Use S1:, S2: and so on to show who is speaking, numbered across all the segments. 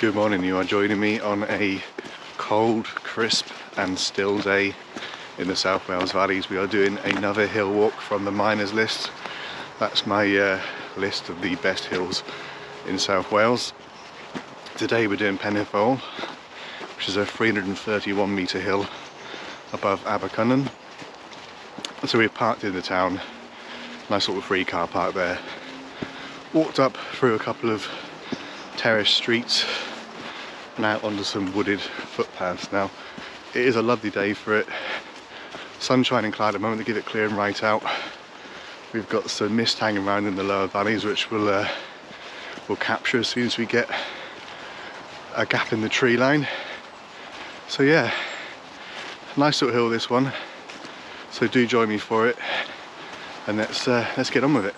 S1: Good morning, you are joining me on a cold, crisp and still day in the South Wales valleys. We are doing another hill walk from the miners list. That's my list of the best hills in South Wales. Today we're doing Foel, which is a 331 metre hill above Abercynon. So we've parked in the town, nice little free car park there. Walked up through a couple of terraced streets and out onto some wooded footpaths. Now it is a lovely day for it, sunshine and cloud at the moment to give it clearing right out. We've got some mist hanging around in the lower valleys which we'll capture as soon as we get a gap in the tree line. So yeah, nice little hill this one, so do join me for it and let's get on with it.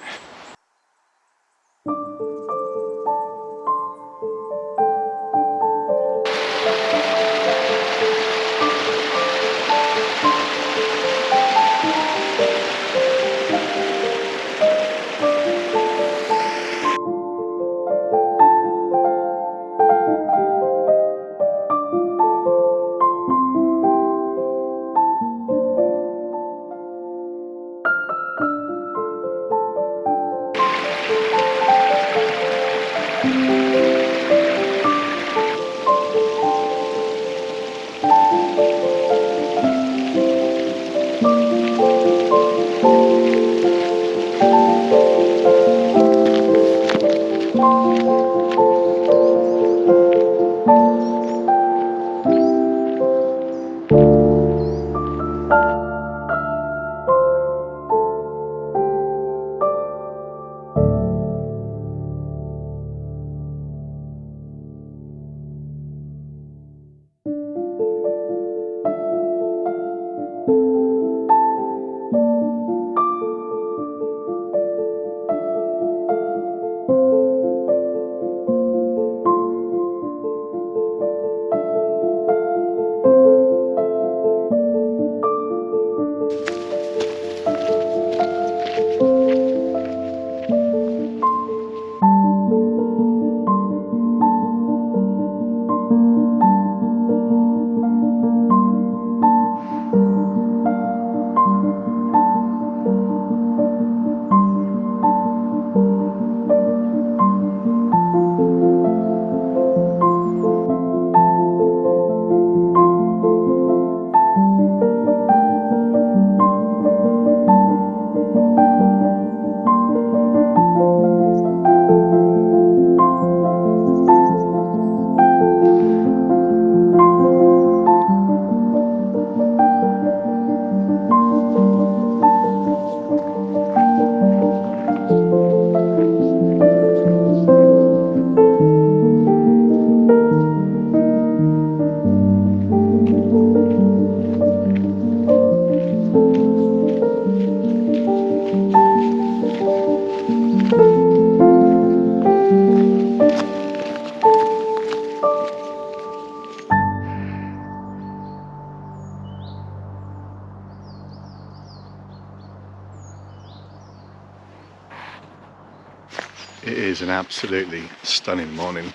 S1: It is an absolutely stunning morning.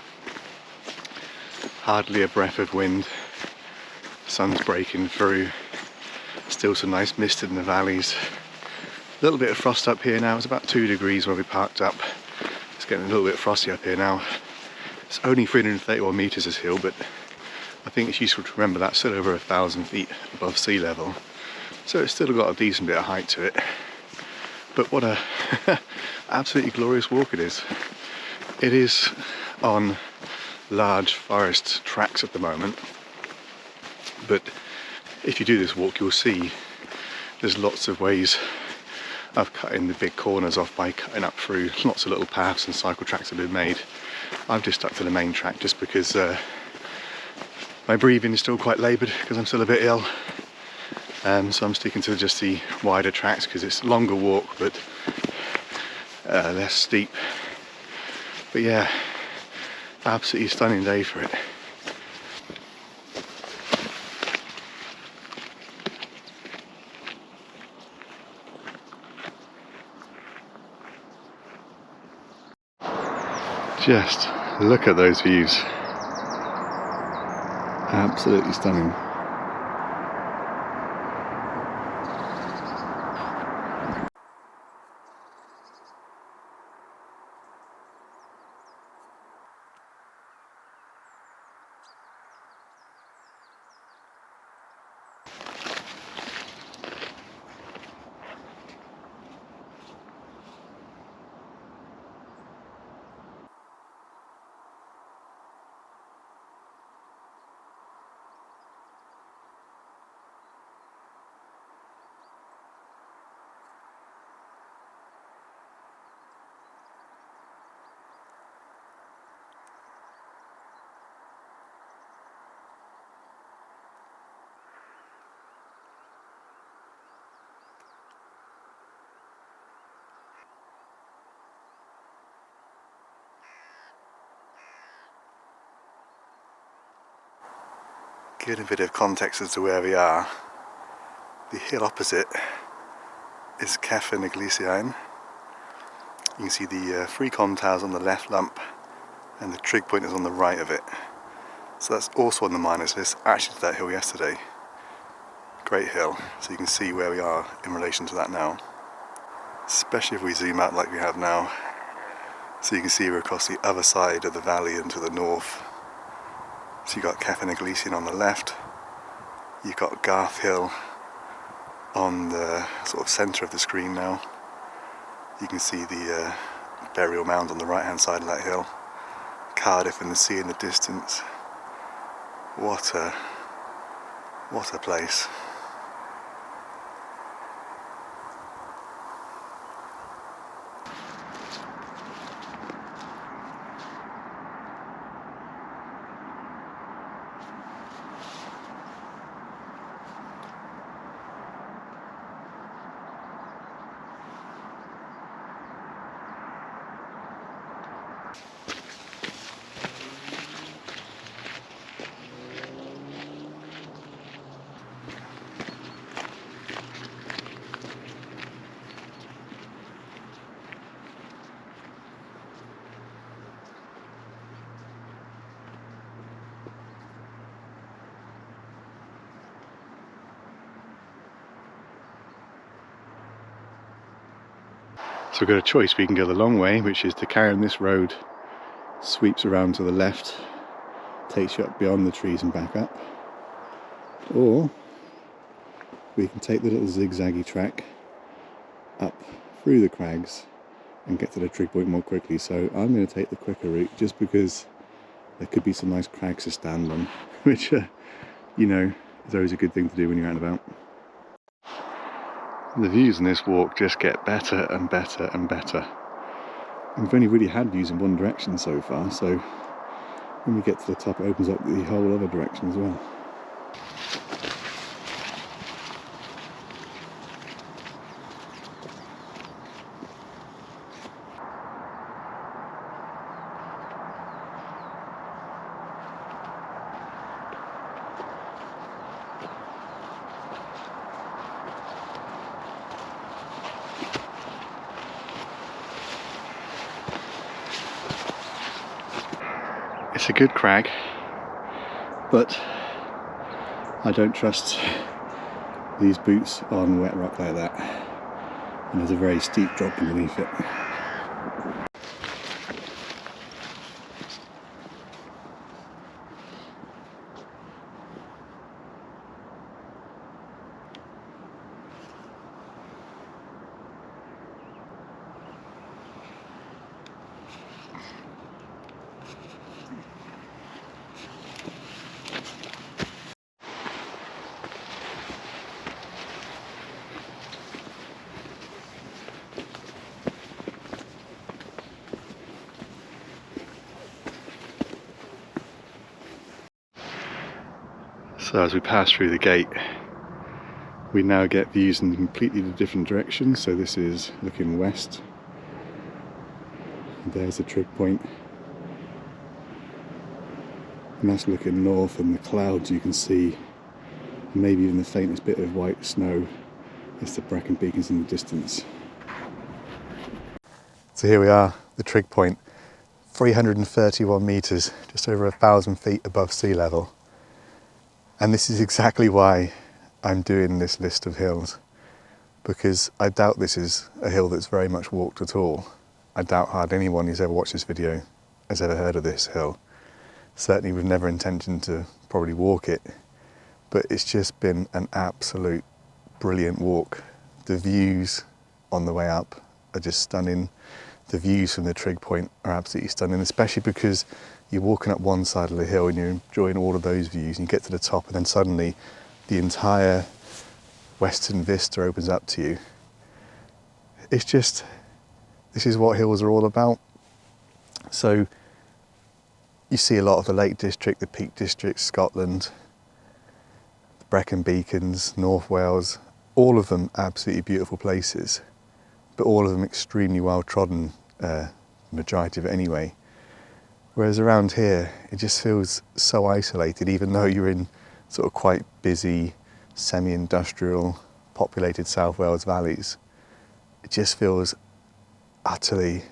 S1: Hardly a breath of wind, sun's breaking through, still some nice mist in the valleys. A little bit of frost up here now, it's about 2 degrees where we parked up. It's getting a little bit frosty up here now. It's only 331 metres this hill, but I think it's useful to remember that's still over 1,000 feet above sea level. So it's still got a decent bit of height to it. But what a absolutely glorious walk it is. It is on large forest tracks at the moment, but if you do this walk you'll see there's lots of ways of cutting the big corners off by cutting up through lots of little paths, and cycle tracks have been made. I've just stuck to the main track just because my breathing is still quite laboured because I'm still a bit ill. So I'm sticking to just the wider tracks because it's a longer walk but less steep. But yeah, absolutely stunning day for it. Just look at those views. Absolutely stunning. Give a bit of context as to where we are. The hill opposite is Abercynon. You can see the free-con tiles on the left lump and the trig point is on the right of it. So that's also on the miners list. Actually to that hill yesterday. Great hill. So you can see where we are in relation to that now. Especially if we zoom out like we have now. So you can see we're across the other side of the valley and to the north. So you've got Abercynon on the left. You've got Garth Hill on the sort of centre of the screen now. You can see the burial mound on the right hand side of that hill. Cardiff and the sea in the distance. What a place. So we've got a choice. We can go the long way, which is to carry on this road, sweeps around to the left, takes you up beyond the trees and back up. Or we can take the little zigzaggy track up through the crags and get to the trig point more quickly. So I'm going to take the quicker route just because there could be some nice crags to stand on, which, you know, is always a good thing to do when you're out and about. The views in this walk just get better and better and better. And we've only really had views in one direction so far, so when we get to the top it opens up the whole other direction as well. It's a good crag, but I don't trust these boots on wet rock like that, and there's a very steep drop underneath it. So as we pass through the gate, we now get views in completely different directions. So this is looking west. There's the trig point. And that's looking north, and the clouds you can see, maybe even the faintest bit of white snow. It's the Brecon Beacons in the distance. So here we are, the trig point, 331 metres, just over 1,000 feet above sea level. And this is exactly why I'm doing this list of hills, because I doubt this is a hill that's very much walked at all. I doubt hardly anyone who's ever watched this video has ever heard of this hill. Certainly with never intention to probably walk it, but it's just been an absolute brilliant walk. The views on the way up are just stunning. The views from the trig point are absolutely stunning, especially because you're walking up one side of the hill and you're enjoying all of those views, and you get to the top and then suddenly the entire western vista opens up to you. It's just, this is what hills are all about. So you see a lot of the Lake District, the Peak District, Scotland, the Brecon Beacons, North Wales, all of them absolutely beautiful places, but all of them extremely well trodden, majority of it anyway. Whereas around here, it just feels so isolated, even though you're in sort of quite busy, semi-industrial, populated South Wales valleys. It just feels utterly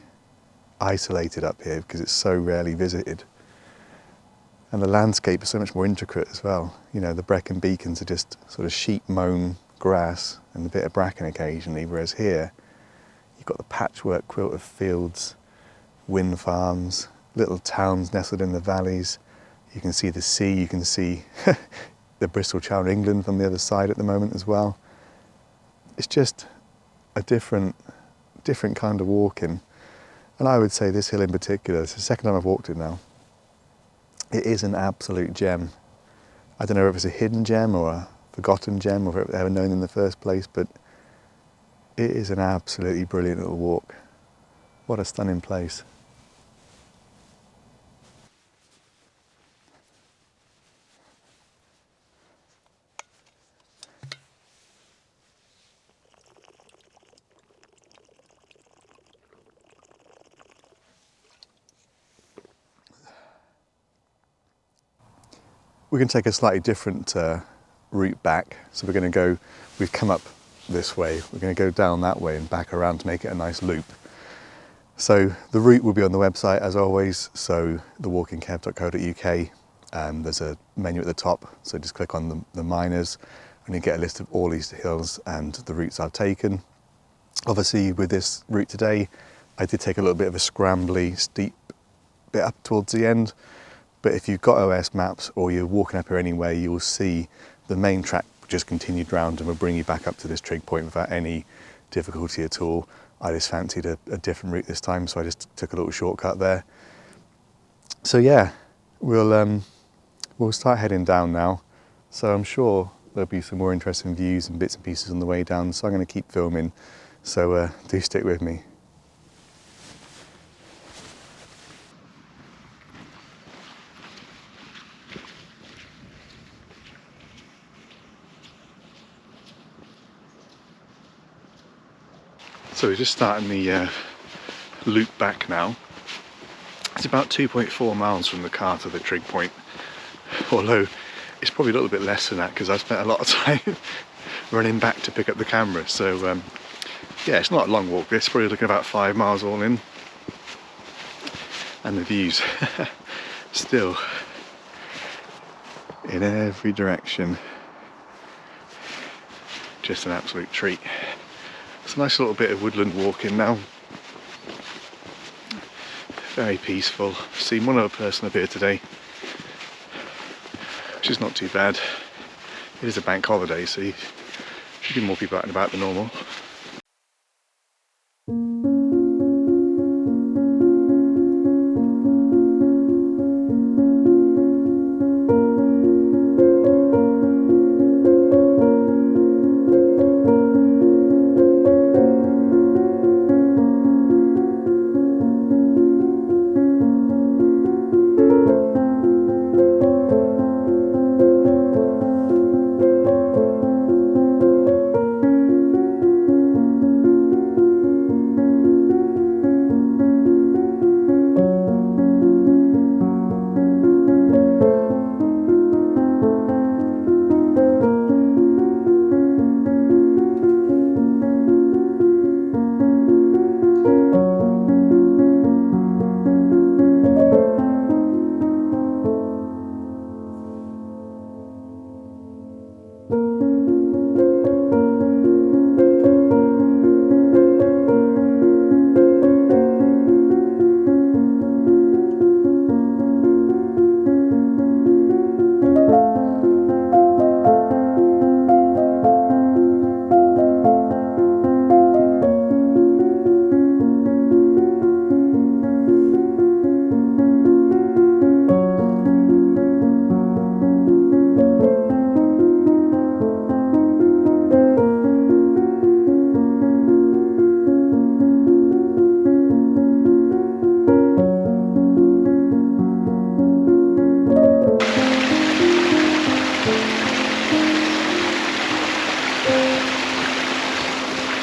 S1: isolated up here because it's so rarely visited. And the landscape is so much more intricate as well. You know, the Brecon Beacons are just sort of sheep-mown grass and a bit of bracken occasionally, whereas here you've got the patchwork quilt of fields, wind farms, little towns nestled in the valleys. You can see the sea, you can see the Bristol Channel, England from the other side at the moment as well. It's just a different kind of walking. And I would say this hill in particular, it's the second time I've walked it now, it is an absolute gem. I don't know if it's a hidden gem or a forgotten gem or if it was ever known in the first place, but it is an absolutely brilliant little walk. What a stunning place. We're going to take a slightly different route back. So we're going to go, we've come up this way, we're going to go down that way and back around to make it a nice loop. So the route will be on the website as always, so thewalkingkev.co.uk. There's a menu at the top, so just click on the minors and you get a list of all these hills and the routes I've taken. Obviously with this route today, I did take a little bit of a scrambly, steep bit up towards the end. But if you've got OS maps or you're walking up here anyway, you'll see the main track just continued round and will bring you back up to this trig point without any difficulty at all. I just fancied a different route this time, so I just took a little shortcut there. So yeah, we'll start heading down now. So I'm sure there'll be some more interesting views and bits and pieces on the way down, so I'm going to keep filming. So do stick with me. So we're just starting the loop back now. It's about 2.4 miles from the car to the trig point, although it's probably a little bit less than that because I spent a lot of time running back to pick up the camera. So yeah, it's not a long walk. It's probably looking about 5 miles all in. And the views still in every direction. Just an absolute treat. It's a nice little bit of woodland walking now. Very peaceful. Seen one other person up here today, which is not too bad. It is a bank holiday, so there should be more people out and about than normal.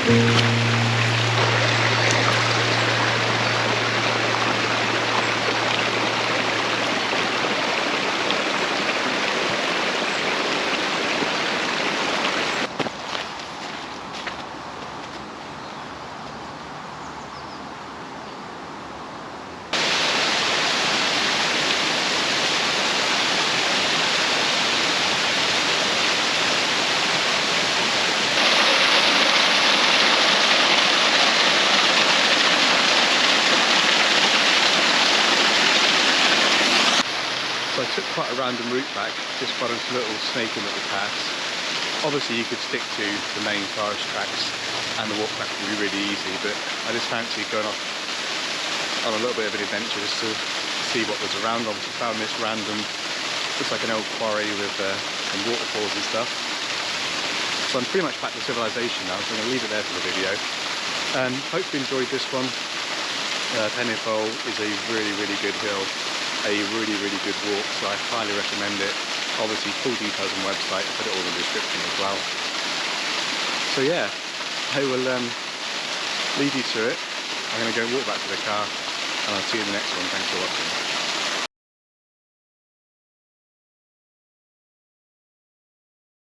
S1: So I took quite a random route back, just followed a little snaking little paths. Obviously you could stick to the main forest tracks and the walk back would be really easy, but I just fancied going off on a little bit of an adventure just to see what was around. Obviously found this random, looks like an old quarry with some waterfalls and stuff. So I'm pretty much back to civilization now, so I'm going to leave it there for the video. Hopefully you enjoyed this one. Foel is a really good hill, a really good walk, so I highly recommend it. Obviously full details on the website, I'll put it all in the description as well. So yeah, I will leave you to it. I'm going to go walk back to the car and I'll see you in the next one. Thanks for watching.